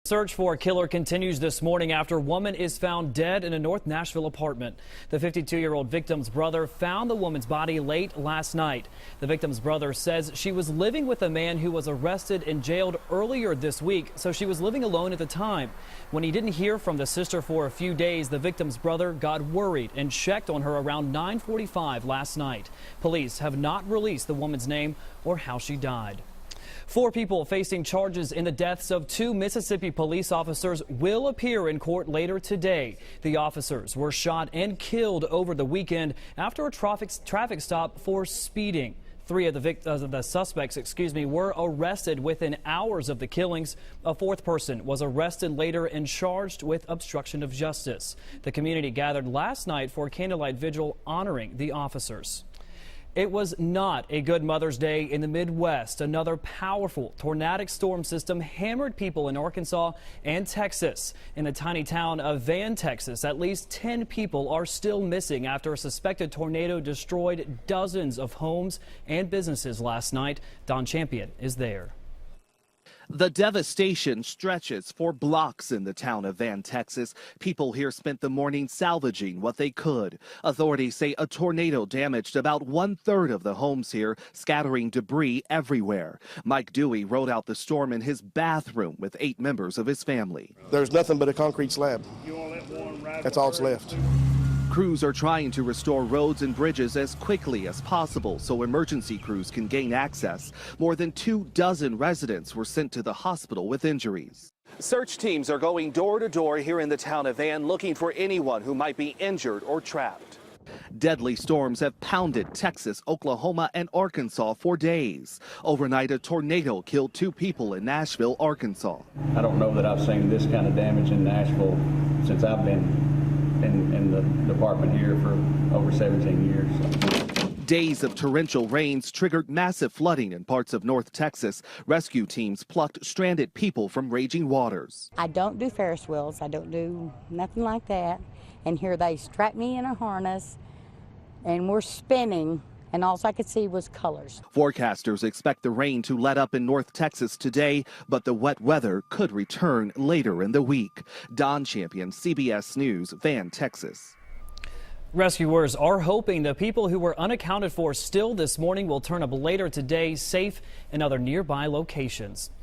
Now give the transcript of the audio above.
Search for a killer continues this morning after a woman is found dead in a North Nashville apartment. The 52-year-old victim's brother found the woman's body late last night. The victim's brother says she was living with a man who was arrested and jailed earlier this week, so she was living alone at the time. When he didn't hear from the sister for a few days, the victim's brother got worried and checked on her around 9:45 last night. Police have not released the woman's name or how she died. 4 people facing charges in the deaths of 2 Mississippi police officers will appear in court later today. The officers were shot and killed over the weekend after a traffic stop for speeding. 3 of the suspects, were arrested within hours of the killings. A 4th person was arrested later and charged with obstruction of justice. The community gathered last night for a candlelight vigil honoring the officers. It was not a good Mother's Day in the Midwest. Another powerful tornadic storm system hammered people in Arkansas and Texas. In the tiny town of Van, Texas, at least 10 people are still missing after a suspected tornado destroyed dozens of homes and businesses last night. Don Champion is there. The devastation stretches for blocks in the town of Van, Texas. People here spent the morning salvaging what they could. Authorities say a tornado damaged about 1/3 of the homes here, scattering debris everywhere. Mike Dewey rode out the storm in his bathroom with 8 members of his family. There's nothing but a concrete slab. That's all that's left. Crews are trying to restore roads and bridges as quickly as possible so emergency crews can gain access. More than 24 residents were sent to the hospital with injuries. Search teams are going door to door here in the town of Van looking for anyone who might be injured or trapped. Deadly storms have pounded Texas, Oklahoma, and Arkansas for days. Overnight, a tornado killed 2 people in Nashville, Arkansas. I don't know that I've seen this kind of damage in Nashville since I've been in the department here for over 17 years. Days of torrential rains triggered massive flooding in parts of North Texas. Rescue teams plucked stranded people from raging waters. I don't do Ferris wheels. I don't do nothing like that. And here they strapped me in a harness and we're spinning, and all I could see was colors. Forecasters expect the rain to let up in North Texas today, but the wet weather could return later in the week. Don Champion, CBS News, Van, Texas. Rescuers are hoping the people who were unaccounted for still this morning will turn up later today, safe in other nearby locations.